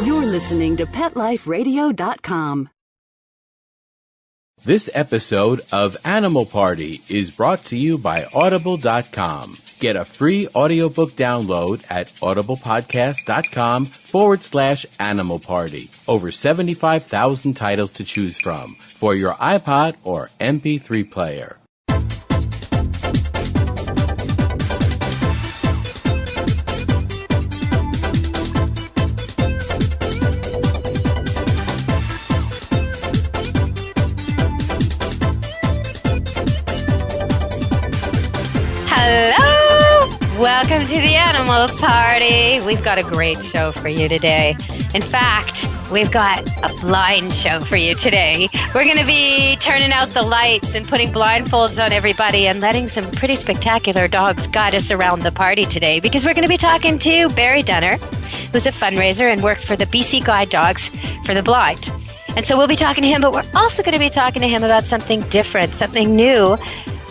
You're listening to PetLifeRadio.com. This episode of Animal Party is brought to you by Audible.com. Get a free audiobook download at audiblepodcast.com/Animal Party. Over 75,000 titles to choose from for your iPod or MP3 player. Hello! Welcome to the Animal Party. We've got a great show for you today. In fact, we've got a blind show for you today. We're going to be turning out the lights and putting blindfolds on everybody and letting some pretty spectacular dogs guide us around the party today, because we're going to be talking to Barry Dunner, who's a fundraiser and works for the BC Guide Dogs for the Blind. And so we'll be talking to him, but we're also going to be talking to him about something different, something new.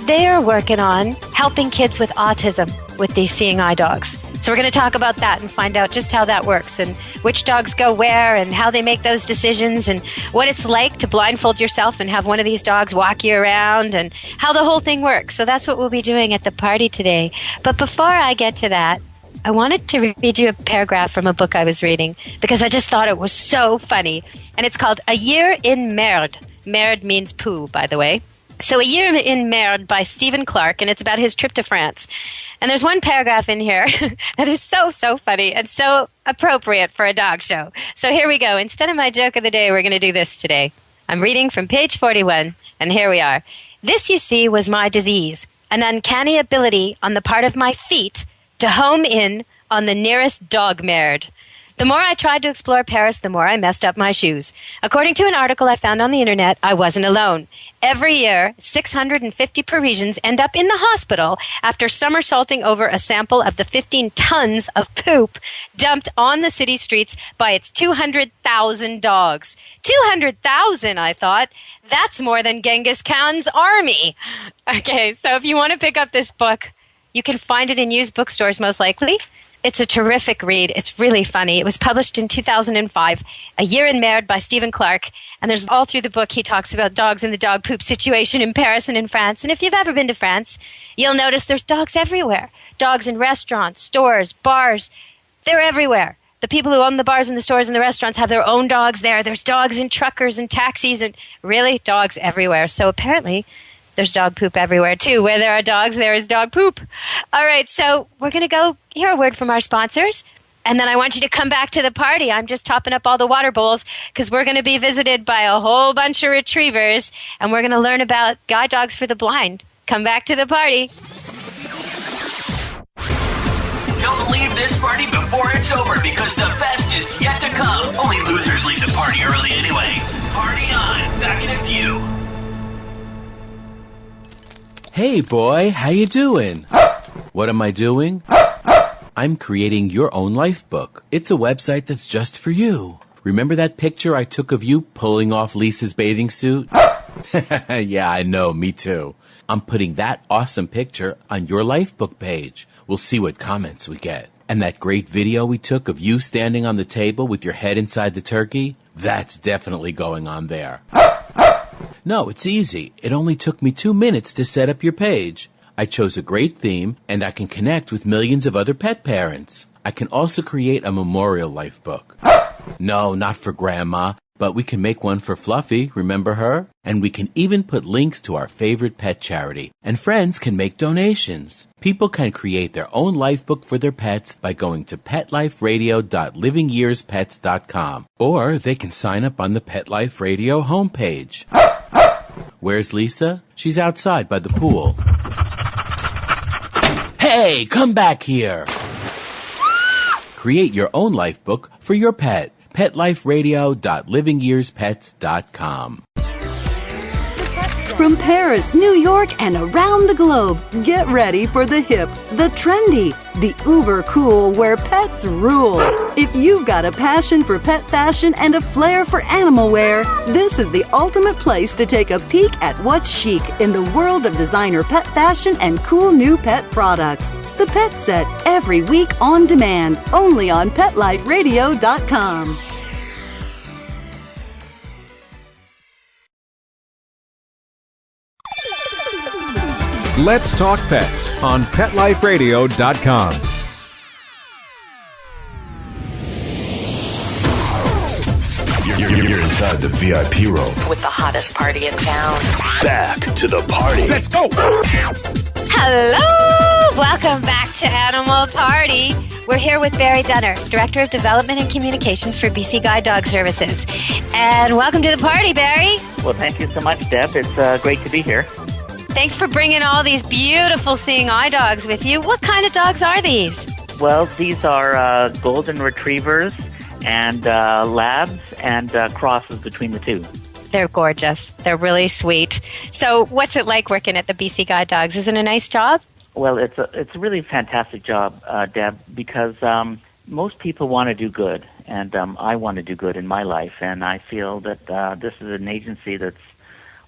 They are working on helping kids with autism with these seeing eye dogs. So we're going to talk about that and find out just how that works and which dogs go where and how they make those decisions and what it's like to blindfold yourself and have one of these dogs walk you around and how the whole thing works. So that's what we'll be doing at the party today. But before I get to that, I wanted to read you a paragraph from a book I was reading because I just thought it was so funny. And it's called A Year in Merde. Merde means poo, by the way. So A Year in Merde by Stephen Clarke, and it's about his trip to France. And there's one paragraph in here that is so funny and so appropriate for a dog show. So here we go. Instead of my joke of the day, we're going to do this today. I'm reading from page 41, and here we are. This, you see, was my disease, an uncanny ability on the part of my feet to home in on the nearest dog merde. The more I tried to explore Paris, the more I messed up my shoes. According to an article I found on the internet, I wasn't alone. Every year, 650 Parisians end up in the hospital after somersaulting over a sample of the 15 tons of poop dumped on the city streets by its 200,000 dogs. 200,000, I thought. That's more than Genghis Khan's army. Okay, so if you want to pick up this book, you can find it in used bookstores most likely. It's a terrific read. It's really funny. It was published in 2005, A Year in Merde by Stephen Clarke. And there's all through the book, he talks about dogs and the dog poop situation in Paris and in France. And if you've ever been to France, you'll notice there's dogs everywhere. Dogs in restaurants, stores, bars. They're everywhere. The people who own the bars and the stores and the restaurants have their own dogs there. There's dogs in truckers and taxis and really dogs everywhere. So apparently there's dog poop everywhere, too. Where there are dogs, there is dog poop. All right, so we're going to go hear a word from our sponsors, and then I want you to come back to the party. I'm just topping up all the water bowls because we're going to be visited by a whole bunch of retrievers, and we're going to learn about guide dogs for the blind. Come back to the party. Don't leave this party before it's over because the best is yet to come. Only losers leave the party early anyway. Party on. Back in a few. Hey boy, how you doing? What am I doing? I'm creating your own life book. It's a website that's just for you. Remember that picture I took of you pulling off Lisa's bathing suit? Yeah, I know, me too. I'm putting that awesome picture on your life book page. We'll see what comments we get. And that great video we took of you standing on the table with your head inside the turkey? That's definitely going on there. No, it's easy. It only took me 2 minutes to set up your page. I chose a great theme, and I can connect with millions of other pet parents. I can also create a memorial life book. No, not for Grandma, but we can make one for Fluffy, remember her? And we can even put links to our favorite pet charity, and friends can make donations. People can create their own life book for their pets by going to petliferadio.livingyearspets.com, or they can sign up on the Pet Life Radio homepage. Where's Lisa? She's outside by the pool. Hey, come back here! Create your own life book for your pet. petliferadio.livingyearspets.com. From Paris, New York, and around the globe, get ready for the hip, the trendy, the uber cool where pets rule. If you've got a passion for pet fashion and a flair for animal wear, this is the ultimate place to take a peek at what's chic in the world of designer pet fashion and cool new pet products. The Pet Set, every week on demand, only on PetLifeRadio.com. Let's Talk Pets on PetLifeRadio.com. You're inside the VIP room. With the hottest party in town. Back to the party. Let's go! Hello! Welcome back to Animal Party. We're here with Barry Dunner, Director of Development and Communications for BC Guide Dog Services. And welcome to the party, Barry. Well, thank you so much, Deb. It's great to be here. Thanks for bringing all these beautiful seeing eye dogs with you. What kind of dogs are these? Well, these are golden retrievers and labs and crosses between the two. They're gorgeous. They're really sweet. So what's it like working at the BC Guide Dogs? Is it a nice job? Well, it's a really fantastic job, Deb, because most people want to do good, and I want to do good in my life, and I feel that this is an agency that's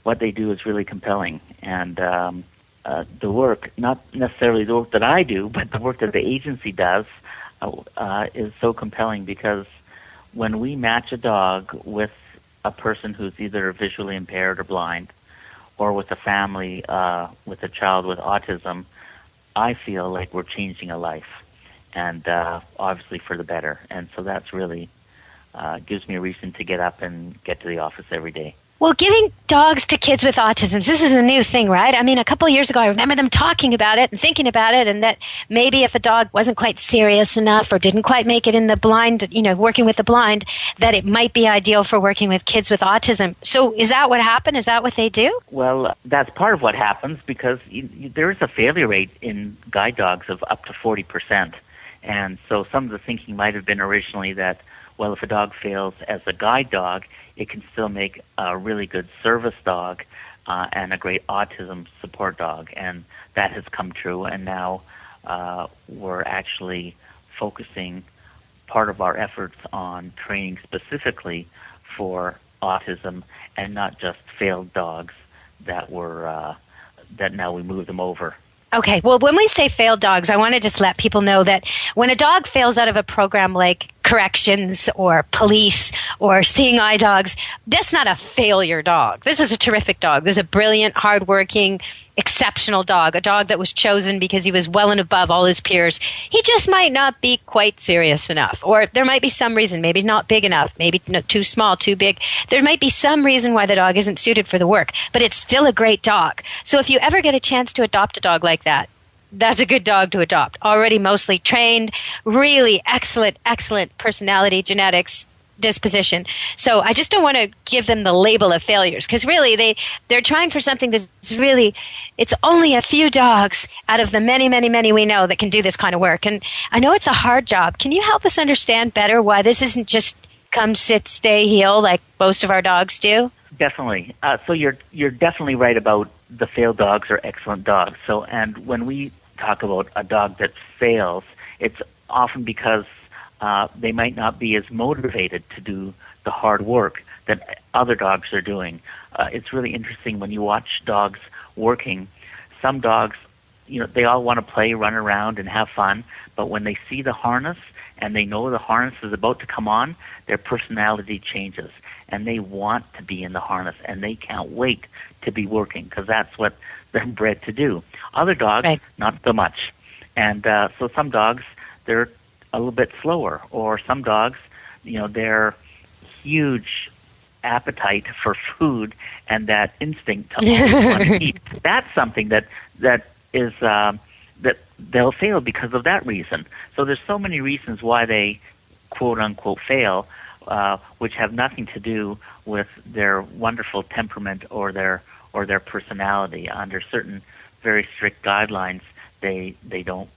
what they do is really compelling, and the work, not necessarily the work that I do, but the work that the agency does is so compelling because when we match a dog with a person who's either visually impaired or blind, or with a family with a child with autism, I feel like we're changing a life, and obviously for the better. And so that's really gives me a reason to get up and get to the office every day. Well, giving dogs to kids with autism, this is a new thing, right? I mean, a couple of years ago, I remember them talking about it and thinking about it, and that maybe if a dog wasn't quite serious enough or didn't quite make it in the blind, working with the blind, that it might be ideal for working with kids with autism. So is that what happened? Is that what they do? Well, that's part of what happens because there is a failure rate in guide dogs of up to 40%. And so some of the thinking might have been originally that, well, if a dog fails as a guide dog, it can still make a really good service dog and a great autism support dog. And that has come true, and now we're actually focusing part of our efforts on training specifically for autism and not just failed dogs that now we move them over. Okay, well, when we say failed dogs, I want to just let people know that when a dog fails out of a program like corrections or police or seeing eye dogs, that's not a failure dog. This is a terrific dog. This is a brilliant, hardworking, exceptional dog, a dog that was chosen because he was well and above all his peers. He just might not be quite serious enough, or there might be some reason, maybe not big enough, maybe too small, too big. There might be some reason why the dog isn't suited for the work, but it's still a great dog. So if you ever get a chance to adopt a dog like that, that's a good dog to adopt. Already mostly trained, really excellent personality, genetics, disposition. So I just don't want to give them the label of failures because really they're trying for something that's really, it's only a few dogs out of the many, many, many we know that can do this kind of work. And I know it's a hard job. Can you help us understand better why this isn't just come, sit, stay, heal like most of our dogs do? Definitely. So you're definitely right about the failed dogs are excellent dogs. So, and when we talk about a dog that fails, it's often because they might not be as motivated to do the hard work that other dogs are doing. It's really interesting when you watch dogs working. Some dogs, they all want to play, run around, and have fun, but when they see the harness and they know the harness is about to come on, their personality changes, and they want to be in the harness, and they can't wait to be working because that's what they're bred to do. Other dogs, right, not so much. And so some dogs, they're a little bit slower, or some dogs, their huge appetite for food and that instinct to always want to eat. That's something that is that they'll fail because of that reason. So there's so many reasons why they quote unquote fail, which have nothing to do with their wonderful temperament or their personality. Under certain very strict guidelines, they don't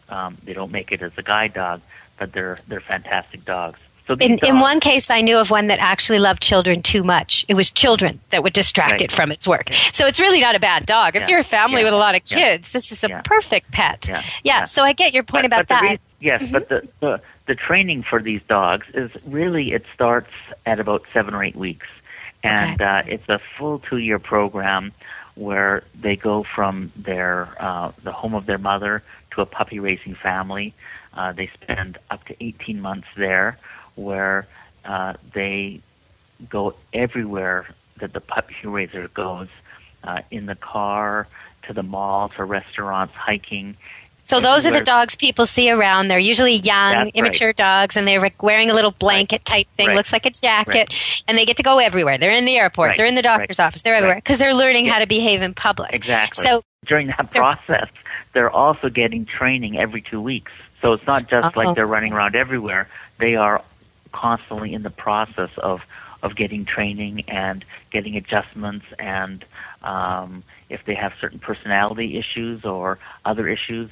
make it as a guide dog, but they're fantastic dogs. So in one case, I knew of one that actually loved children too much. It was children that would distract it from its work. So it's really not a bad dog. If you're a family with a lot of kids, this is a perfect pet. So I get your point about that. But the training for these dogs is really, it starts at about 7 or 8 weeks. And it's a full 2-year program where they go from the home of their mother to a puppy-raising family. They spend up to 18 months there, where they go everywhere that the puppy raiser goes, in the car, to the mall, to restaurants, hiking. So those are the dogs people see around. They're usually young, That's immature dogs, and they're wearing a little blanket type thing, looks like a jacket, and they get to go everywhere. They're in the airport, they're in the doctor's office, they're everywhere, because they're learning how to behave in public. Exactly. So during that process, they're also getting training every 2 weeks. So it's not just like they're running around everywhere. They are constantly in the process of getting training and getting adjustments, and if they have certain personality issues or other issues,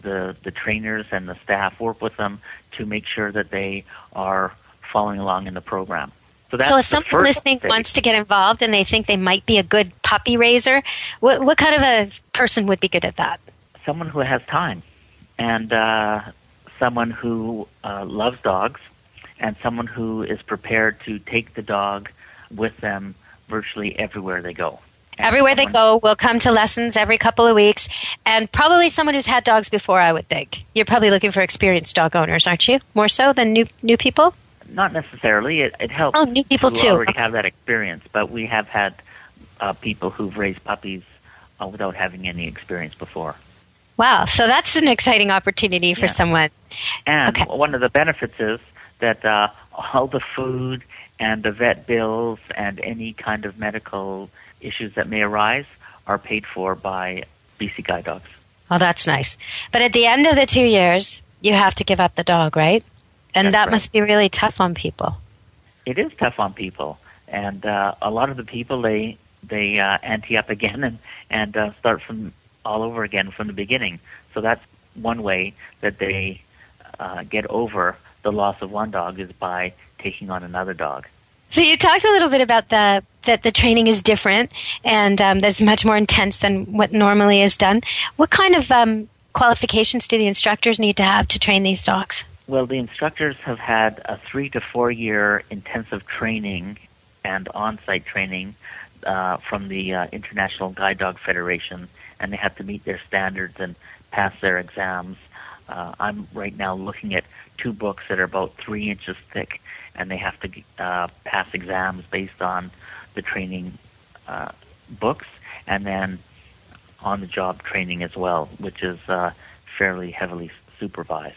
the trainers and the staff work with them to make sure that they are following along in the program. So if someone listening wants to get involved and they think they might be a good puppy raiser, what kind of a person would be good at that? Someone who has time, and someone who loves dogs, and someone who is prepared to take the dog with them virtually everywhere they go. Everywhere they go, we'll come to lessons every couple of weeks, and probably someone who's had dogs before, I would think. You're probably looking for experienced dog owners, aren't you? More so than new people? Not necessarily. It helps new people to too. already have that experience, but we have had people who've raised puppies without having any experience before. Wow, so that's an exciting opportunity for someone. And one of the benefits is that all the food and the vet bills and any kind of medical issues that may arise are paid for by BC Guide Dogs. Oh, that's nice. But at the end of the 2 years, you have to give up the dog, right? And that must be really tough on people. It is tough on people. And a lot of the people, they ante up again and start from all over again from the beginning. So that's one way that they get over the loss of one dog, is by taking on another dog. So you talked a little bit about that the training is different and that's much more intense than what normally is done. What kind of qualifications do the instructors need to have to train these dogs? Well, the instructors have had a 3 to 4 year intensive training and on-site training from the International Guide Dog Federation, and they have to meet their standards and pass their exams. I'm right now looking at 2 books that are about 3 inches thick, and they have to pass exams based on the training books, and then on-the-job training as well, which is fairly heavily supervised.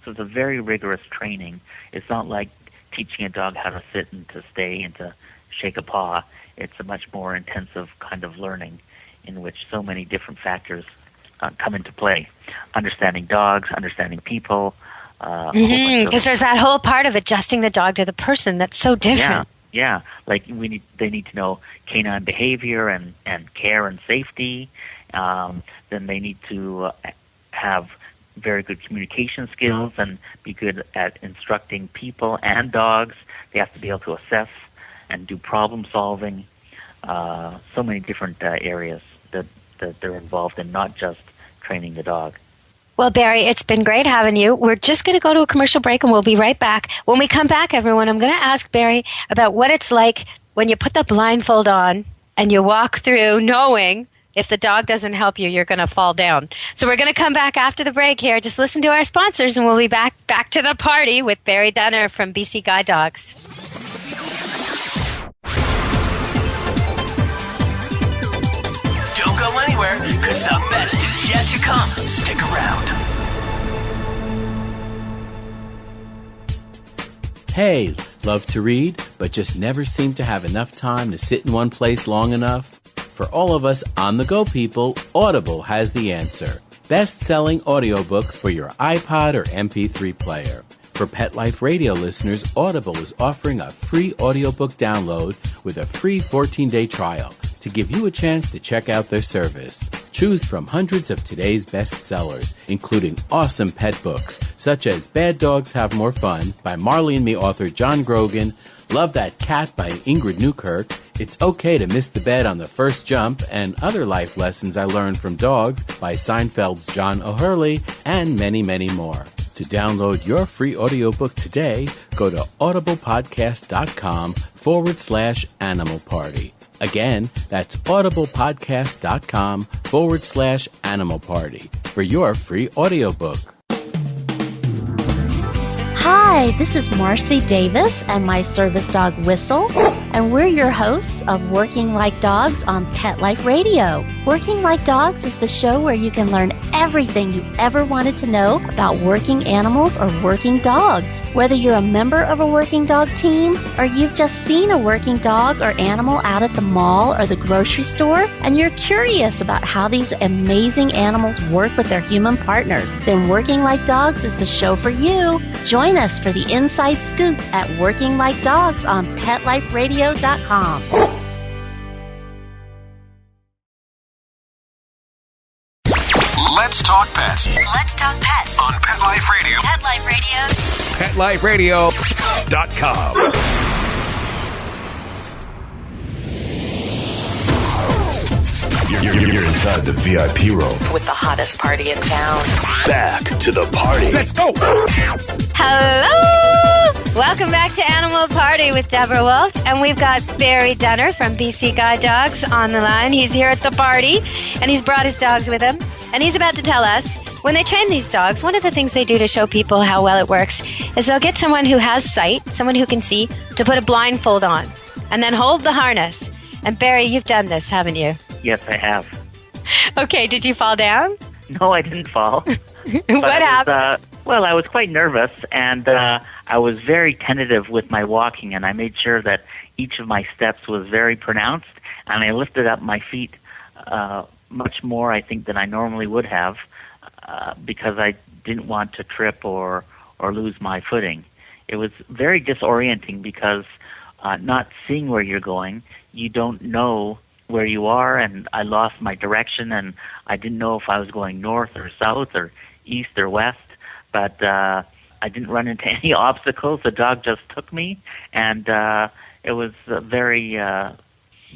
So it's a very rigorous training. It's not like teaching a dog how to sit and to stay and to shake a paw. It's a much more intensive kind of learning in which so many different factors come into play. Understanding dogs, understanding people. Because there's that whole part of adjusting the dog to the person that's so different. Yeah. Like they need to know canine behavior and care and safety. Then they need to have very good communication skills and be good at instructing people and dogs. They have to be able to assess and do problem solving. So many different areas that they're involved in, not just training the dog. Well, Barry, it's been great having you. We're just going to go to a commercial break, and we'll be right back. When we come back, everyone, I'm going to ask Barry about what it's like when you put the blindfold on and you walk through knowing if the dog doesn't help you, you're going to fall down. So we're going to come back after the break here. Just listen to our sponsors, and we'll be back to the party with Barry Dunner from BC Guide Dogs. Don't go anywhere, because the best is yet to come. Stick around. Hey, love to read, but just never seem to have enough time to sit in one place long enough? For all of us on-the-go people, Audible has the answer. Best-selling audiobooks for your iPod or MP3 player. For Pet Life Radio listeners, Audible is offering a free audiobook download with a free 14-day trial to give you a chance to check out their service. Choose from hundreds of today's bestsellers, including awesome pet books, such as Bad Dogs Have More Fun by Marley and Me author John Grogan, Love That Cat by Ingrid Newkirk, It's Okay to Miss the Bed on the First Jump, and Other Life Lessons I Learned from Dogs by Seinfeld's John O'Hurley, and many, many more. To download your free audiobook today, go to audiblepodcast.com/Animal Party. Again, that's audiblepodcast.com/Animal Party for your free audiobook. Hi, this is Marcy Davis and my service dog Whistle, and we're your hosts of Working Like Dogs on Pet Life Radio. Working Like Dogs is the show where you can learn everything you ever wanted to know about working animals or working dogs. Whether you're a member of a working dog team or you've just seen a working dog or animal out at the mall or the grocery store and you're curious about how these amazing animals work with their human partners, then Working Like Dogs is the show for you. Join us for the inside scoop at Working Like Dogs on PetLifeRadio.com. Let's talk pets Let's talk pets on Pet Life Radio. Pet Life Radio. PetLifeRadio.com. You're inside the VIP room. With the hottest party in town. Back to the party. Let's go. Hello! Welcome back to Animal Party with Deborah Wolf. And we've got Barry Dunner from BC Guide Dogs on the line. He's here at the party, and he's brought his dogs with him. And he's about to tell us, when they train these dogs, one of the things they do to show people how well it works is they'll get someone who has sight, someone who can see, to put a blindfold on and then hold the harness. And Barry, you've done this, haven't you? Yes, I have. Okay, did you fall down? No, I didn't fall. What happened? Well, I was quite nervous, and I was very tentative with my walking, and I made sure that each of my steps was very pronounced, and I lifted up my feet much more, I think, than I normally would have, because I didn't want to trip or lose my footing. It was very disorienting because not seeing where you're going, you don't know where you are, and I lost my direction, and I didn't know if I was going north or south or east or west, but I didn't run into any obstacles. The dog just took me, and it was a very,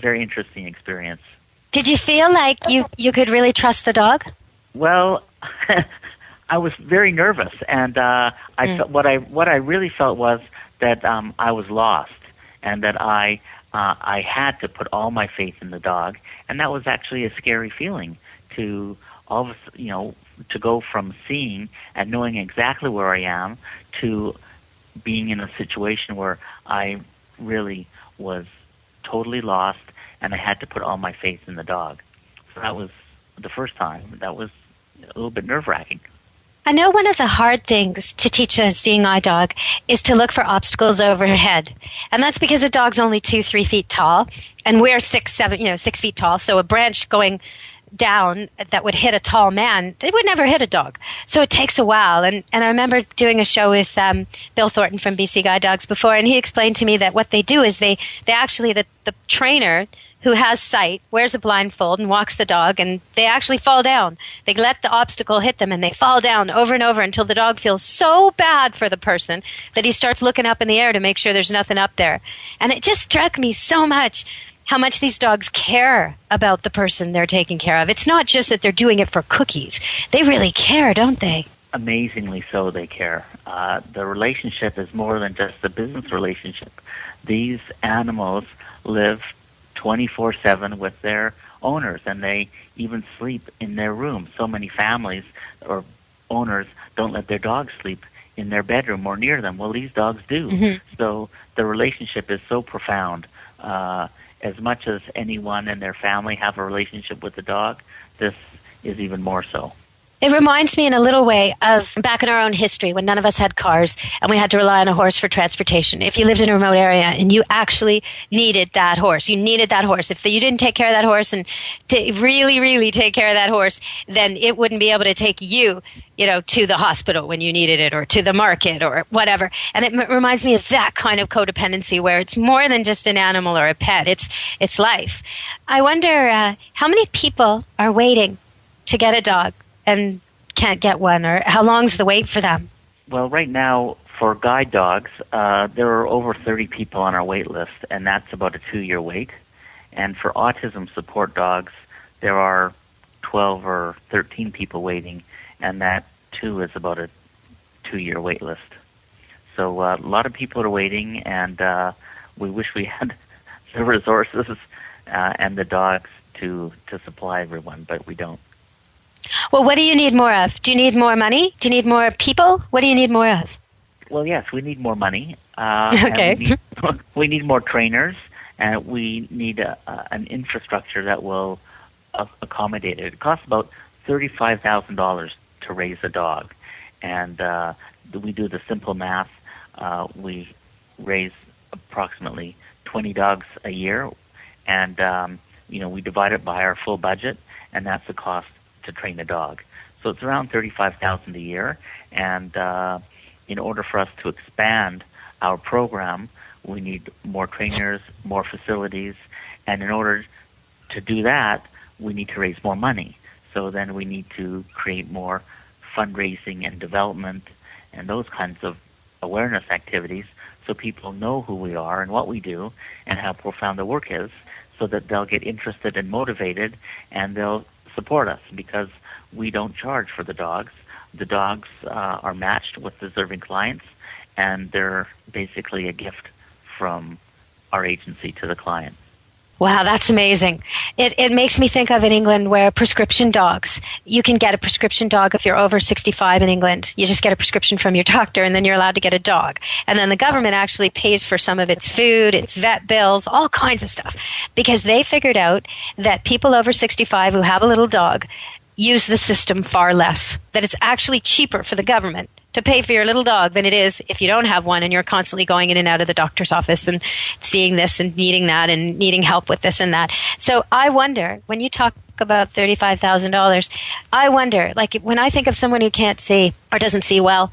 very interesting experience. Did you feel like you could really trust the dog? Well, I was very nervous, and felt, what I really felt was that I was lost, and that I had to put all my faith in the dog, and that was actually a scary feeling to to go from seeing and knowing exactly where I am to being in a situation where I really was totally lost, and I had to put all my faith in the dog. So that was the first time. That was a little bit nerve-wracking. I know one of the hard things to teach a seeing eye dog is to look for obstacles overhead. And that's because a dog's only 2-3 feet tall, and we're 6 feet tall. So a branch going down that would hit a tall man, it would never hit a dog. So it takes a while. And I remember doing a show with Bill Thornton from BC Guide Dogs before, and he explained to me that what they do is they actually, the trainer who has sight wears a blindfold and walks the dog, and they actually fall down. They let the obstacle hit them, and they fall down over and over until the dog feels so bad for the person that he starts looking up in the air to make sure there's nothing up there. And it just struck me so much how much these dogs care about the person they're taking care of. It's not just that they're doing it for cookies. They really care, don't they? Amazingly so, they care. The relationship is more than just the business relationship. These animals live 24/7 with their owners, and they even sleep in their room. So many families or owners don't let their dogs sleep in their bedroom or near them. Well, these dogs do. Mm-hmm. So the relationship is so profound. As much as anyone in their family have a relationship with the dog, this is even more so. It reminds me in a little way of back in our own history when none of us had cars and we had to rely on a horse for transportation. If you lived in a remote area and you actually needed that horse, you needed that horse. If you didn't take care of that horse and to really, really take care of that horse, then it wouldn't be able to take you, to the hospital when you needed it or to the market or whatever. And it reminds me of that kind of codependency where it's more than just an animal or a pet. It's life. I wonder how many people are waiting to get a dog and can't get one, or how long's the wait for them? Well, right now, for guide dogs, there are over 30 people on our wait list, and that's about a 2-year wait. And for autism support dogs, there are 12 or 13 people waiting, and that, too, is about a 2-year wait list. So a lot of people are waiting, and we wish we had the resources and the dogs to supply everyone, but we don't. Well, what do you need more of? Do you need more money? Do you need more people? What do you need more of? Well, yes, we need more money. Okay. And we need more trainers, and we need an infrastructure that will accommodate it. It costs about $35,000 to raise a dog, and we do the simple math. We raise approximately 20 dogs a year, and we divide it by our full budget, and that's the cost to train a dog. So it's around $35,000 a year, and in order for us to expand our program, we need more trainers, more facilities, and in order to do that, we need to raise more money. So then we need to create more fundraising and development and those kinds of awareness activities so people know who we are and what we do and how profound the work is, so that they'll get interested and motivated and they'll support us, because we don't charge for the dogs. The dogs are matched with deserving clients, and they're basically a gift from our agency to the client. Wow, that's amazing. It makes me think of in England where prescription dogs, you can get a prescription dog if you're over 65 in England. You just get a prescription from your doctor and then you're allowed to get a dog. And then the government actually pays for some of its food, its vet bills, all kinds of stuff. Because they figured out that people over 65 who have a little dog use the system far less. That it's actually cheaper for the government to pay for your little dog than it is if you don't have one and you're constantly going in and out of the doctor's office and seeing this and needing that and needing help with this and that. So I wonder, when you talk about $35,000, I wonder, like when I think of someone who can't see or doesn't see well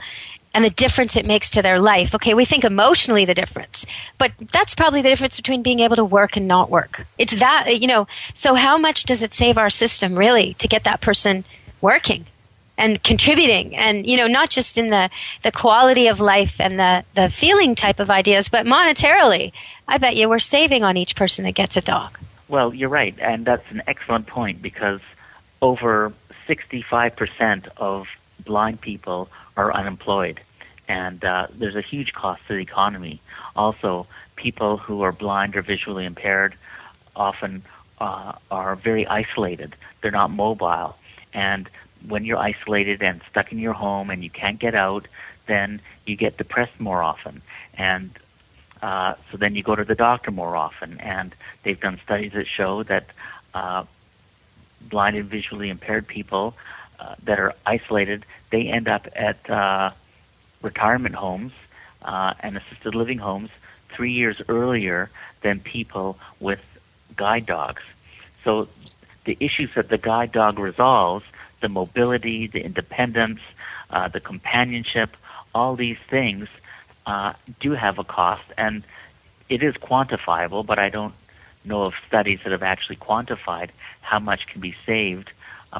and the difference it makes to their life, okay, we think emotionally the difference, but that's probably the difference between being able to work and not work. It's that, so how much does it save our system really to get that person working and contributing, and not just in the quality of life and the feeling type of ideas, but monetarily? I bet you we're saving on each person that gets a dog. Well, you're right, and that's an excellent point, because over 65% of blind people are unemployed, and there's a huge cost to the economy. Also, people who are blind or visually impaired often are very isolated. They're not mobile, and when you're isolated and stuck in your home and you can't get out, then you get depressed more often. And so then you go to the doctor more often. And they've done studies that show that blind and visually impaired people that are isolated, they end up at retirement homes and assisted living homes 3 years earlier than people with guide dogs. So the issues that the guide dog resolves, the mobility, the independence, the companionship, all these things do have a cost, and it is quantifiable, but I don't know of studies that have actually quantified how much can be saved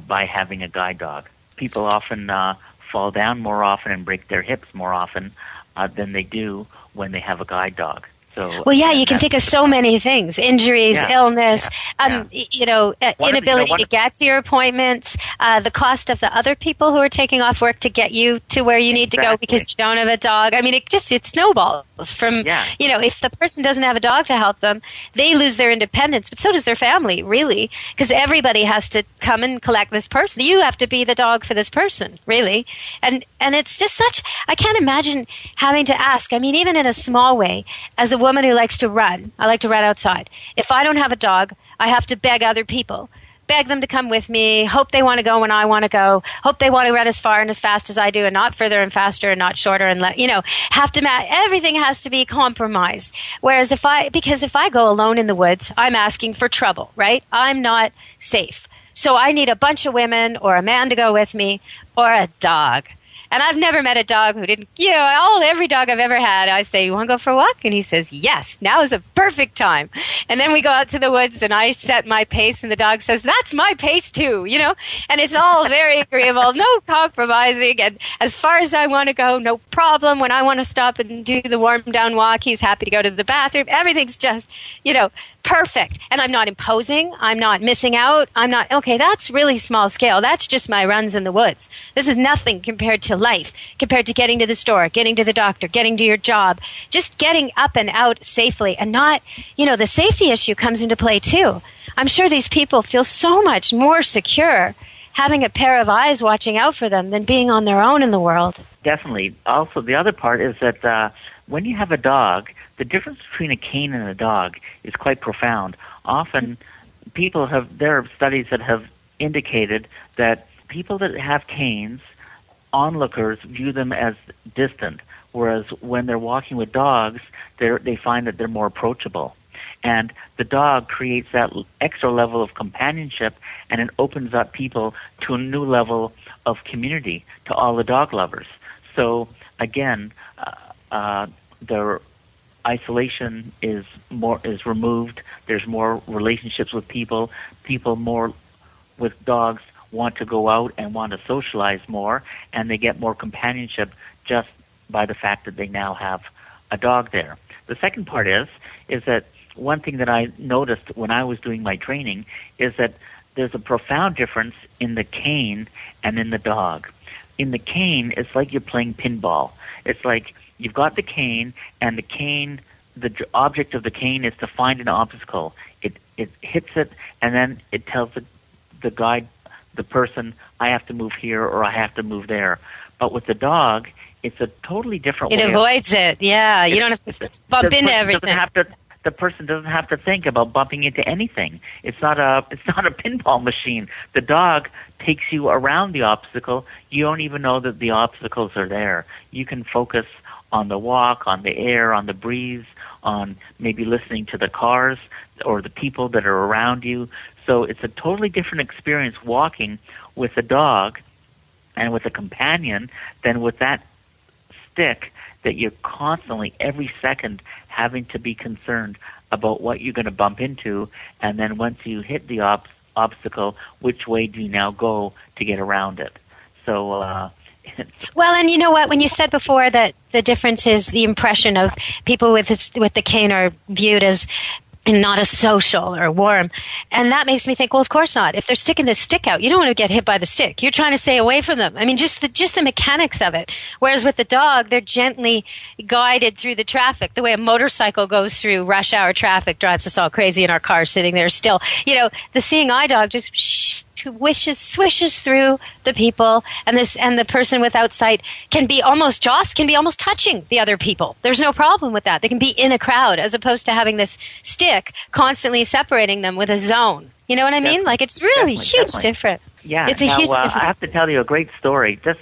by having a guide dog. People often fall down more often and break their hips more often than they do when they have a guide dog. So, well, yeah, you can think of so many things: injuries, illness, inability to get to your appointments, the cost of the other people who are taking off work to get you to where you need to go because you don't have a dog. I mean, it snowballs from, if the person doesn't have a dog to help them, they lose their independence, but so does their family, really, because everybody has to come and collect this person. You have to be the dog for this person, really. And it's just I can't imagine having to ask, I mean, even in a small way, as a woman who likes to run, I like to run outside. If I don't have a dog, I have to beg other people. Beg them to come with me, hope they want to go when I want to go, hope they want to run as far and as fast as I do and not further and faster and not shorter and everything has to be compromised. Whereas if I go alone in the woods, I'm asking for trouble, right? I'm not safe. So I need a bunch of women or a man to go with me or a dog. And I've never met a dog who didn't, every dog I've ever had, I say, you want to go for a walk? And he says, yes, now is a perfect time. And then we go out to the woods and I set my pace and the dog says, that's my pace too, and it's all very agreeable, no compromising. And as far as I want to go, no problem. When I want to stop and do the warm down walk, he's happy to go to the bathroom. Everything's just, perfect. And I'm not imposing. I'm not missing out. That's really small scale. That's just my runs in the woods. This is nothing compared to life, compared to getting to the store, getting to the doctor, getting to your job, just getting up and out safely and not, the safety issue comes into play too. I'm sure these people feel so much more secure having a pair of eyes watching out for them than being on their own in the world. Definitely. Also, the other part is that when you have a dog, the difference between a cane and a dog is quite profound. Often, there are studies that have indicated that people that have canes, onlookers view them as distant, whereas when they're walking with dogs, they find that they're more approachable. And the dog creates that extra level of companionship, and it opens up people to a new level of community, to all the dog lovers. So again, their isolation is removed. There's more relationships with people. People more with dogs want to go out and want to socialize more, and they get more companionship just by the fact that they now have a dog there. The second part is that one thing that I noticed when I was doing my training is that there's a profound difference in the cane and in the dog. In the cane, it's like you're playing pinball. It's like you've got the cane, and the object of the cane is to find an obstacle. It hits it, and then it tells the guide, the person, I have to move here or I have to move there. But with the dog, it's a totally different way. It avoids it, yeah. You don't have to bump into everything. The person doesn't have to think about bumping into anything. It's not a pinball machine. The dog takes you around the obstacle. You don't even know that the obstacles are there. You can focus on the walk, on the air, on the breeze, on maybe listening to the cars or the people that are around you. So it's a totally different experience walking with a dog and with a companion than with that stick that you're constantly, every second, having to be concerned about what you're going to bump into, and then once you hit the obstacle, which way do you now go to get around it? So, well, and you know what? When you said before that the difference is the impression of people with the cane are viewed as not as social or warm. And that makes me think, well, of course not. If they're sticking this stick out, you don't want to get hit by the stick. You're trying to stay away from them. I mean, just the mechanics of it. Whereas with the dog, they're gently guided through the traffic. The way a motorcycle goes through rush hour traffic drives us all crazy in our car sitting there still. You know, the seeing eye dog just swishes through the people, and the person without sight can be almost touching the other people. There's no problem with that. They can be in a crowd as opposed to having this stick constantly separating them with a zone. You know what I mean? Like, it's really huge difference. Yeah, it's a huge difference. I have to tell you a great story. Just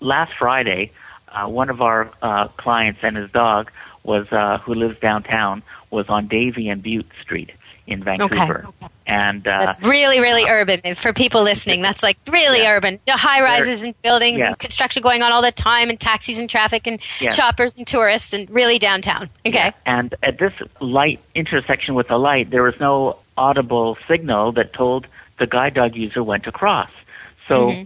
last Friday, one of our clients and his dog was who lives downtown was on Davie and Butte Street in Vancouver. Okay. And that's really, really urban. For people listening, that's like really urban. High rises and buildings and construction going on all the time, and taxis and traffic and shoppers and tourists, and really downtown. Okay. Yeah. And at this light intersection with the light, there was no audible signal that told the guide dog user when to cross. So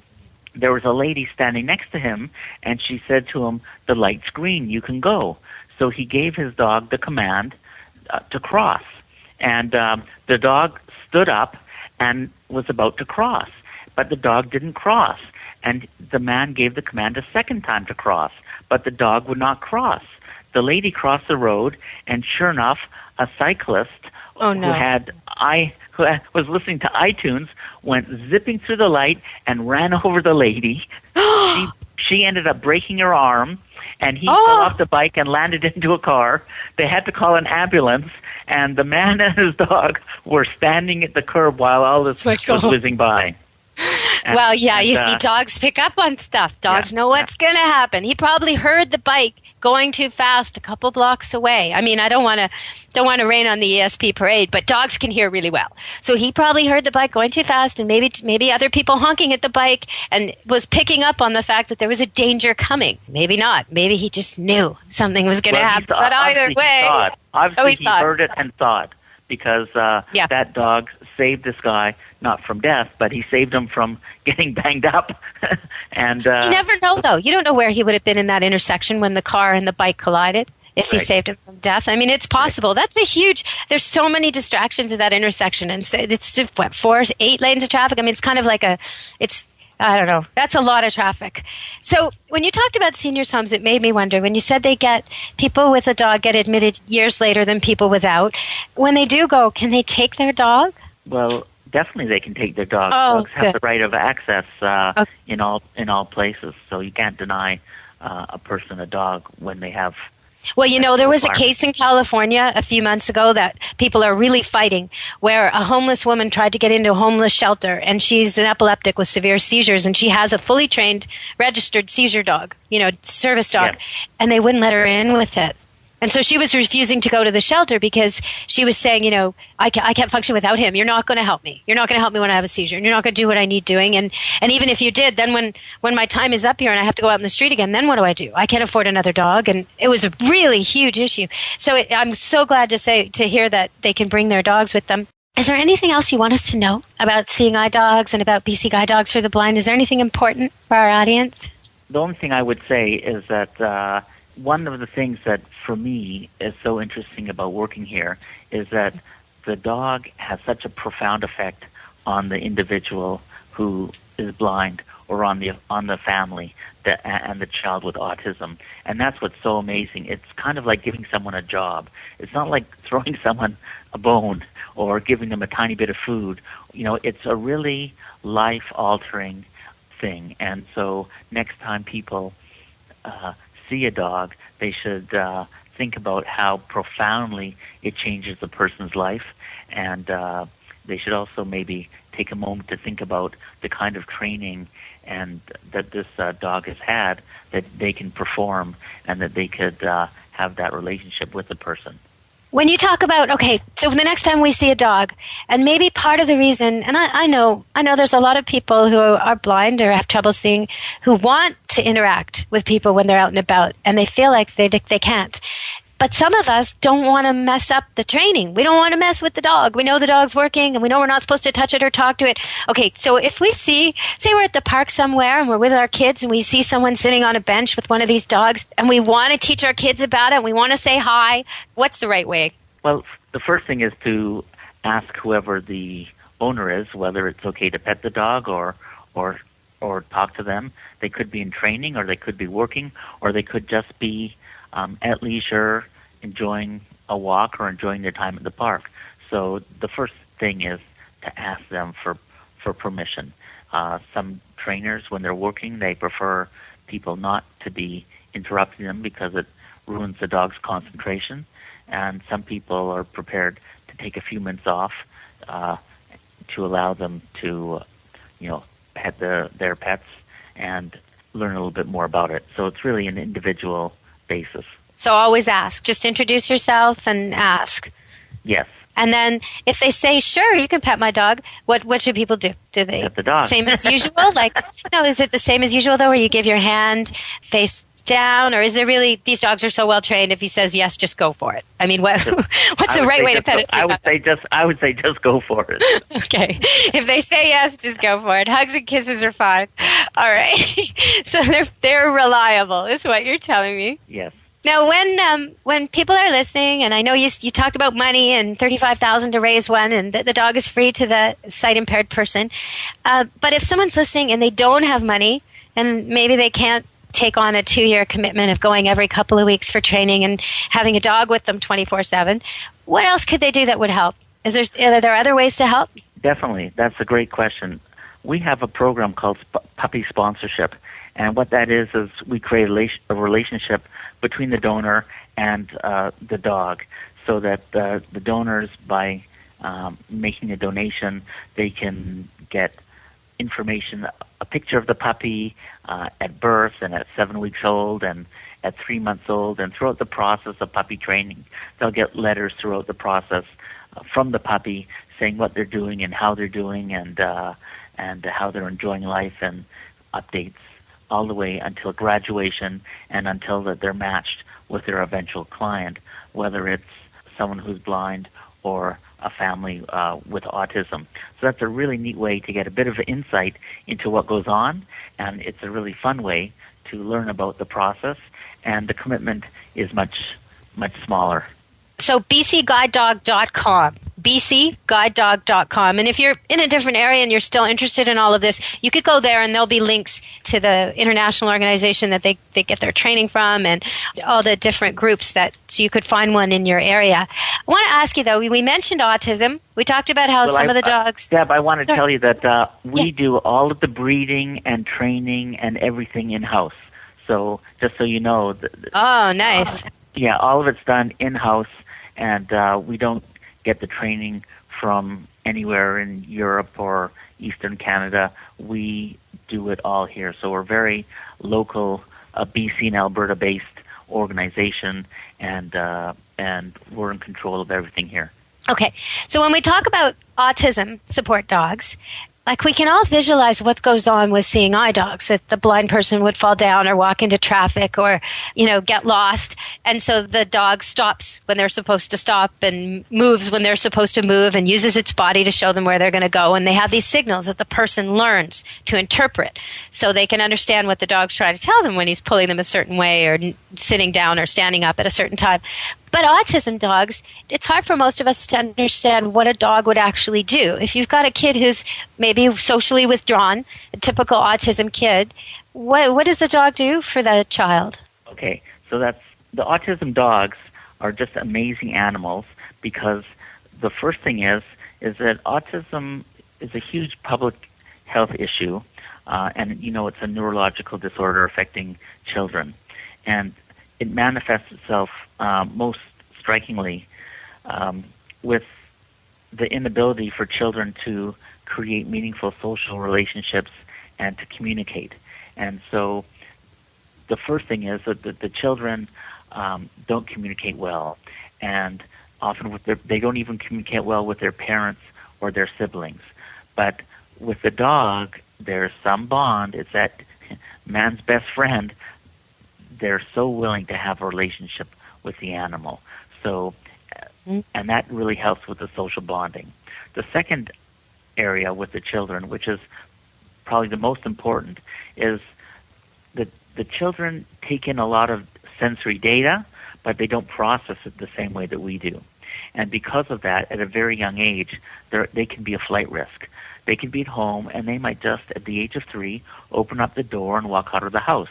there was a lady standing next to him, and she said to him, "The light's green, you can go." So he gave his dog the command to cross. And the dog stood up and was about to cross, but the dog didn't cross. And the man gave the command a second time to cross, but the dog would not cross. The lady crossed the road, and sure enough, a cyclist who was listening to iTunes went zipping through the light and ran over the lady. She ended up breaking her arm, and he fell off the bike and landed into a car. They had to call an ambulance, and the man and his dog were standing at the curb while all this was whizzing by. And, you see, dogs pick up on stuff. Dogs know what's going to happen. He probably heard the bike going too fast a couple blocks away. I mean, I don't want to rain on the ESP parade, but dogs can hear really well. So he probably heard the bike going too fast, and maybe other people honking at the bike, and was picking up on the fact that there was a danger coming. Maybe not. Maybe he just knew something was going to happen. But either way, he heard it and saw it, because that dog saved this guy, not from death, but he saved him from getting banged up. And you never know, though. You don't know where he would have been in that intersection when the car and the bike collided, if he saved him from death. I mean, it's possible. That's there's so many distractions at that intersection, and it's 4-8 lanes of traffic. I mean, it's kind of like I don't know. That's a lot of traffic. So when you talked about seniors' homes, it made me wonder, when you said people with a dog get admitted years later than people without, when they do go, can they take their dog? Well, definitely they can take their dog. Dogs have the right of access in all places, so you can't deny a person a dog when they have Well, you know, there was a case in California a few months ago that people are really fighting, where a homeless woman tried to get into a homeless shelter, and she's an epileptic with severe seizures, and she has a fully trained, registered seizure dog, you know, service dog, and they wouldn't let her in with it. And so she was refusing to go to the shelter because she was saying, you know, I can't function without him. You're not going to help me. You're not going to help me when I have a seizure. And you're not going to do what I need doing. And even if you did, then when my time is up here and I have to go out in the street again, then what do? I can't afford another dog. And it was a really huge issue. So I'm so glad to hear that they can bring their dogs with them. Is there anything else you want us to know about Seeing Eye Dogs and about BC Guide Dogs for the Blind? Is there anything important for our audience? The only thing I would say is that one of the things that, for me, is so interesting about working here is that the dog has such a profound effect on the individual who is blind or on the family and the child with autism. And that's what's so amazing. It's kind of like giving someone a job. It's not like throwing someone a bone or giving them a tiny bit of food. You know, it's a really life-altering thing. And so next time people see a dog, they should think about how profoundly it changes the person's life, and they should also maybe take a moment to think about the kind of training and that this dog has had, that they can perform and that they could have that relationship with the person. When you talk about, okay, so the next time we see a dog, and maybe part of the reason, and I know there's a lot of people who are blind or have trouble seeing who want to interact with people when they're out and about, and they feel like they can't. But some of us don't want to mess up the training. We don't want to mess with the dog. We know the dog's working, and we know we're not supposed to touch it or talk to it. Okay, so if we say we're at the park somewhere, and we're with our kids, and we see someone sitting on a bench with one of these dogs, and we want to teach our kids about it, and we want to say hi, what's the right way? Well, the first thing is to ask whoever the owner is whether it's okay to pet the dog or talk to them. They could be in training, or they could be working, or they could just be at leisure, enjoying a walk or enjoying their time at the park. So the first thing is to ask them for permission. Some trainers, when they're working, they prefer people not to be interrupting them because it ruins the dog's concentration. And some people are prepared to take a few minutes off to allow them to, pet their pets and learn a little bit more about it. So it's really an individual basis. So always ask. Just introduce yourself and ask. Yes. And then if they say, sure, you can pet my dog, what should people do? Do they pet the dog? Same as usual? Is it the same as usual, though, where you give your hand face down? Or is it really, these dogs are so well trained, if he says yes, just go for it? I mean, what's the right way to pet a I would say just go for it. Okay. If they say yes, just go for it. Hugs and kisses are fine. All right. So they're reliable, is what you're telling me. Yes. Now, when people are listening, and I know you talked about money and $35,000 to raise one, and the dog is free to the sight-impaired person, but if someone's listening and they don't have money, and maybe they can't take on a 2-year commitment of going every couple of weeks for training and having a dog with them 24/7, what else could they do that would help? Are there other ways to help? Definitely. That's a great question. We have a program called Puppy Sponsorship, and what that is we create a relationship between the donor and the dog, so that the donors, by making a donation, they can get information, a picture of the puppy at birth and at 7 weeks old and at 3 months old, and throughout the process of puppy training. They'll get letters throughout the process from the puppy saying what they're doing and how they're doing and how they're enjoying life, and updates all the way until graduation and until that they're matched with their eventual client, whether it's someone who's blind or a family with autism. So that's a really neat way to get a bit of insight into what goes on, and it's a really fun way to learn about the process, and the commitment is much, much smaller. So bcguidedog.com, bcguidedog.com. And if you're in a different area and you're still interested in all of this, you could go there and there'll be links to the international organization that they get their training from and all the different groups so you could find one in your area. I want to ask you, though, we mentioned autism. We talked about how some of the dogs... Deb, I want to tell you that we do all of the breeding and training and everything in-house. So just so you know... Oh, nice. Yeah, all of it's done in-house, and we don't get the training from anywhere in Europe or Eastern Canada. We do it all here. So we're very local, BC and Alberta-based organization, and we're in control of everything here. Okay, so when we talk about autism support dogs, like we can all visualize what goes on with seeing eye dogs, that the blind person would fall down or walk into traffic or, get lost. And so the dog stops when they're supposed to stop and moves when they're supposed to move and uses its body to show them where they're going to go. And they have these signals that the person learns to interpret so they can understand what the dog's trying to tell them when he's pulling them a certain way or sitting down or standing up at a certain time. But autism dogs, it's hard for most of us to understand what a dog would actually do. If you've got a kid who's maybe socially withdrawn, a typical autism kid, what does the dog do for the child? Okay, so the autism dogs are just amazing animals because the first thing is that autism is a huge public health issue, and it's a neurological disorder affecting children, and it manifests itself most strikingly with the inability for children to create meaningful social relationships and to communicate. And so the first thing is that the children don't communicate well, and often they don't even communicate well with their parents or their siblings. But with the dog, there's some bond. It's that man's best friend. They're so willing to have a relationship with the animal. So, and that really helps with the social bonding. The second area with the children, which is probably the most important, is that the children take in a lot of sensory data, but they don't process it the same way that we do. And because of that, at a very young age, they can be a flight risk. They can be at home, and they might just, at the age of 3, open up the door and walk out of the house.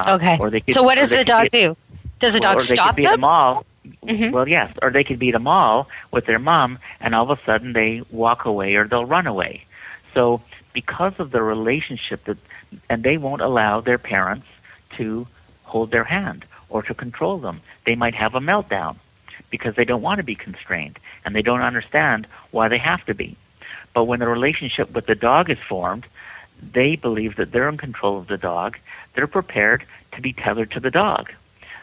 Okay. So what does the dog do? Does the dog stop them? Or they could be at a mall. Mm-hmm. Well, yes. Or they could be at a mall with their mom, and all of a sudden they walk away or they'll run away. So because of the relationship and they won't allow their parents to hold their hand or to control them. They might have a meltdown because they don't want to be constrained, and they don't understand why they have to be. But when the relationship with the dog is formed, they believe that they're in control of the dog. They're prepared to be tethered to the dog.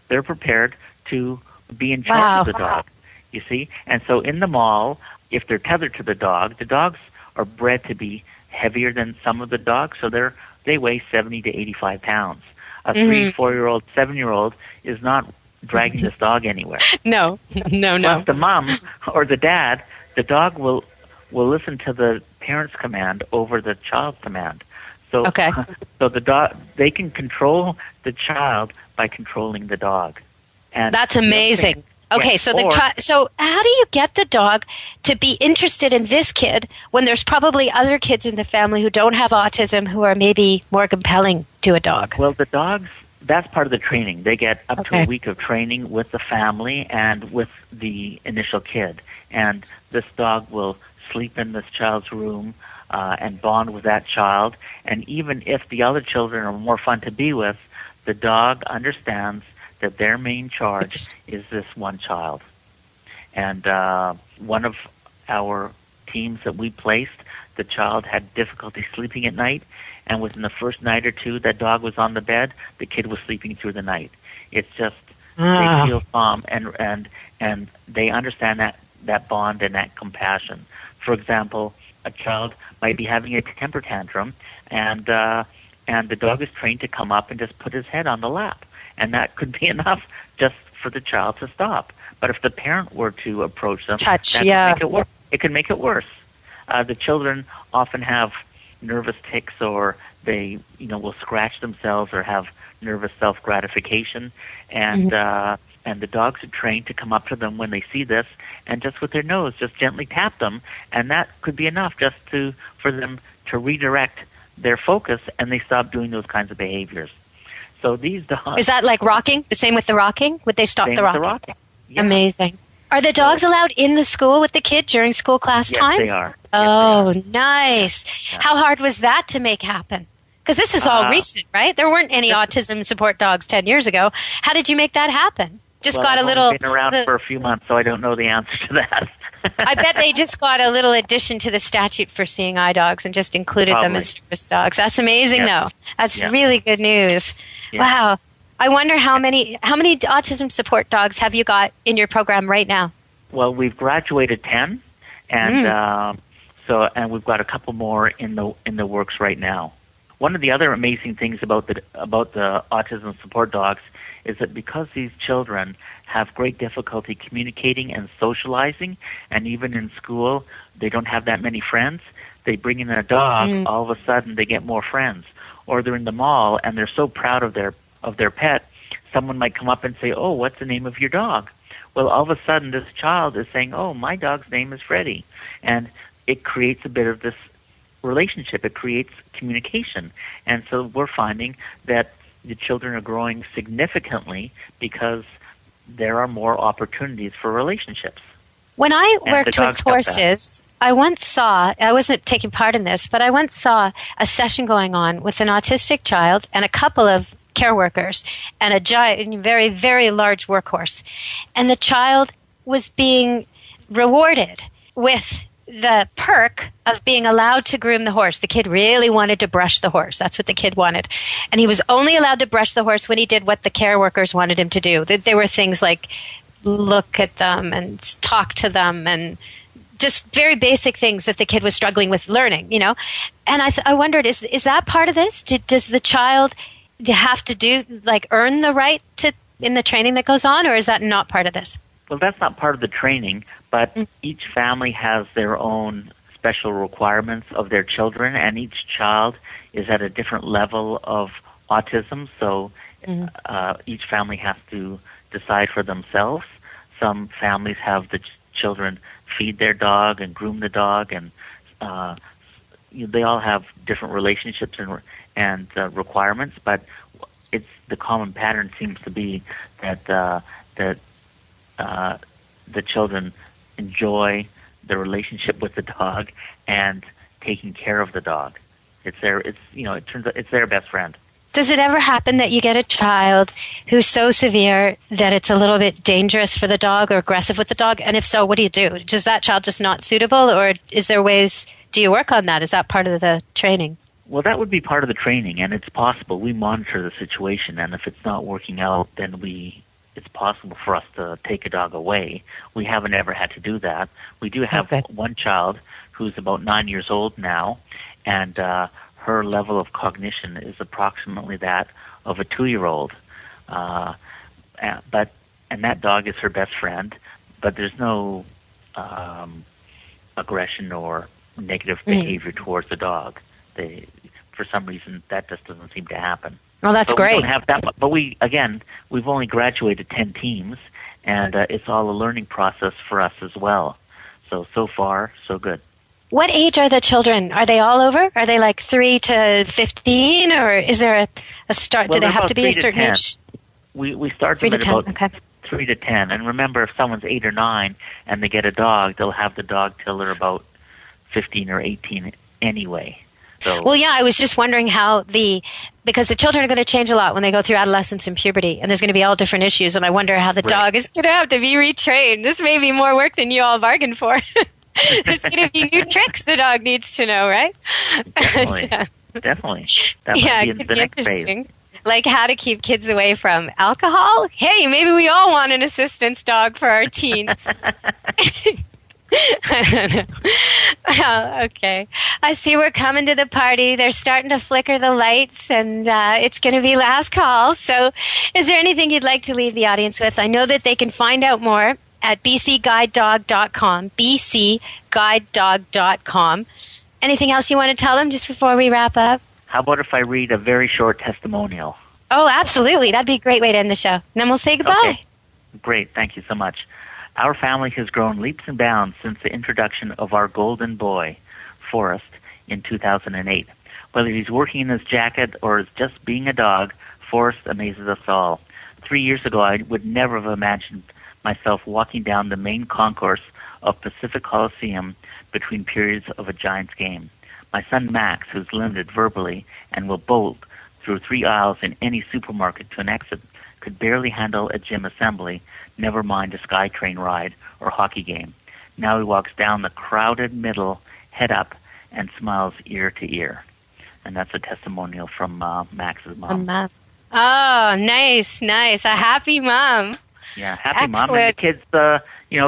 They're prepared to be in charge of the dog, you see? And so in the mall, if they're tethered to the dogs are bred to be heavier than some of the dogs, so they weigh 70 to 85 pounds. A 3, 4-year-old, 7-year-old is not dragging this dog anywhere. No. Plus the mom or the dad, the dog will listen to the parent's command over the child's command. So, so the dog, they can control the child by controlling the dog. And that's amazing. Okay, so so how do you get the dog to be interested in this kid when there's probably other kids in the family who don't have autism who are maybe more compelling to a dog? Well, the dogs, that's part of the training. They get up to a week of training with the family and with the initial kid. And this dog will sleep in this child's room and bond with that child. And even if the other children are more fun to be with, the dog understands that their main charge is this one child. And one of our teams that we placed, the child had difficulty sleeping at night, and within the first night or two that dog was on the bed, the kid was sleeping through the night. It's just they feel calm, and they understand that bond and that compassion. For example, a child might be having a temper tantrum, and the dog is trained to come up and just put his head on the lap. And that could be enough just for the child to stop. But if the parent were to approach them, that could make it worse. It can make it worse. The children often have nervous tics, or they, will scratch themselves or have nervous self-gratification. And and the dogs are trained to come up to them when they see this, and just with their nose, just gently tap them, and that could be enough just for them to redirect their focus, and they stop doing those kinds of behaviors. So these dogs... Is that like rocking? The same with the rocking? Would they stop the rocking? With the rocking. Yeah. Amazing. Are the dogs allowed in the school with the kid during school class time? Yes, they are. Oh, nice. Yeah. How hard was that to make happen? Because this is all recent, right? There weren't any autism support dogs 10 years ago. How did you make that happen? just well, got a I've little... only been around for a few months, so I don't know the answer to that. I bet they just got a little addition to the statute for seeing eye dogs and just included them Probably. as service dogs. That's amazing, Yeah. though. That's Yeah. really good news. Yeah. Wow. I wonder how many autism support dogs have you got in your program right now? Well, we've graduated 10, and and we've got a couple more in the works right now. One of the other amazing things about the autism support dogs is that because these children have great difficulty communicating and socializing, and even in school they don't have that many friends, they bring in a dog, all of a sudden they get more friends. Or they're in the mall and they're so proud of their pet, someone might come up and say, "Oh, what's the name of your dog?" Well, all of a sudden this child is saying, "Oh, my dog's name is Freddie." And it creates a bit of this relationship. It creates communication. And so we're finding that the children are growing significantly because there are more opportunities for relationships. When I And worked the with dogs got that. horses, I once saw, I wasn't taking part in this, but I once saw a session going on with an autistic child and a couple of care workers and a giant, very, very large workhorse. And the child was being rewarded with the perk of being allowed to groom the horse. The kid really wanted to brush the horse. That's what the kid wanted. And he was only allowed to brush the horse when he did what the care workers wanted him to do. There were things like look at them and talk to them and just very basic things that the kid was struggling with learning, you know. And I wondered, is that part of this? Does the child have to earn the right to in the training that goes on, or is that not part of this? Well, that's not part of the training, but each family has their own special requirements of their children, and each child is at a different level of autism, so each family has to decide for themselves. Some families have the children feed their dog and groom the dog, and they all have different relationships and requirements, but it's the common pattern seems to be that the children enjoy the relationship with the dog and taking care of the dog. It turns out it's their best friend. Does it ever happen that you get a child who's so severe that it's a little bit dangerous for the dog or aggressive with the dog? And if so, what do you do? Is that child just not suitable, or is there ways, do you work on that? Is that part of the training? Well, that would be part of the training, and it's possible. We monitor the situation, and if it's not working out, then it's possible for us to take a dog away. We haven't ever had to do that. We do have one child who's about 9 years old now, and her level of cognition is approximately that of a 2-year-old. And that dog is her best friend, but there's no aggression or negative behavior towards the dog. For some reason, that just doesn't seem to happen. Oh, that's great. We don't have that, but we've only graduated 10 teams, and it's all a learning process for us as well. So far, so good. What age are the children? Are they all over? Are they like 3 to 15, or is there a start? Well, do they have to be a 3 to certain 10. age? We start 3 them to at 10. about Okay. 3 to 10. And remember, if someone's 8 or 9 and they get a dog, they'll have the dog till they're about 15 or 18 anyway. So, well, yeah, I was just wondering because the children are going to change a lot when they go through adolescence and puberty, and there's going to be all different issues, and I wonder how the dog is going to have to be retrained. This may be more work than you all bargained for. There's going to be new tricks the dog needs to know, right? Definitely. Definitely. That might be in the next phase. Like how to keep kids away from alcohol. Hey, maybe we all want an assistance dog for our teens. I don't know. Oh, okay. I see we're coming to the party. They're starting to flicker the lights, and it's going to be last call. So is there anything you'd like to leave the audience with? I know that they can find out more at bcguidedog.com, bcguidedog.com. Anything else you want to tell them just before we wrap up? How about if I read a very short testimonial? Oh, absolutely. That'd be a great way to end the show. And then we'll say goodbye. Okay. Great. Thank you so much. Our family has grown leaps and bounds since the introduction of our golden boy, Forrest, in 2008. Whether he's working in his jacket or is just being a dog, Forrest amazes us all. 3 years ago, I would never have imagined myself walking down the main concourse of Pacific Coliseum between periods of a Giants game. My son Max, who's limited verbally and will bolt through 3 aisles in any supermarket to an exit, could barely handle a gym assembly, never mind a SkyTrain ride or hockey game. Now he walks down the crowded middle, head up, and smiles ear to ear. And that's a testimonial from Max's mom. Oh, nice. A happy mom. Yeah, happy Excellent. mom. And the kids,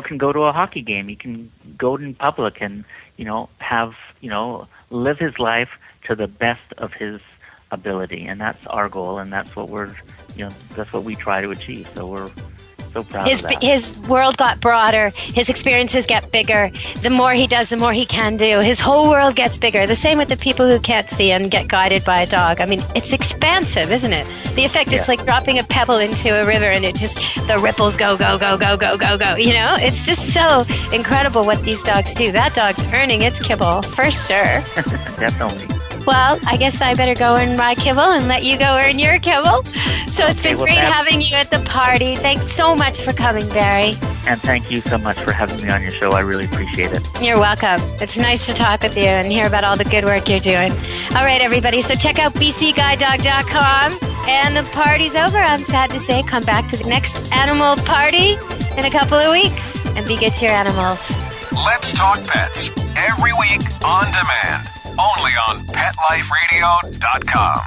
can go to a hockey game. He can go in public and, live his life to the best of his ability. And that's our goal, and that's what that's what we try to achieve. So we're so proud of that. His world got broader. His experiences get bigger. The more he does, the more he can do. His whole world gets bigger. The same with the people who can't see and get guided by a dog. I mean, it's expansive, isn't it? The effect is like dropping a pebble into a river and the ripples go, go, go, go, go, go, go. It's just so incredible what these dogs do. That dog's earning its kibble, for sure. Definitely. Well, I guess I better go earn my kibble and let you go earn your kibble. So it's been great having you at the party. Thanks so much for coming, Barry. And thank you so much for having me on your show. I really appreciate it. You're welcome. It's nice to talk with you and hear about all the good work you're doing. All right, everybody. So check out bcguidedog.com. And the party's over. I'm sad to say. Come back to the next animal party in a couple of weeks and be good to your animals. Let's Talk Pets. Every week on demand. Only on PetLifeRadio.com.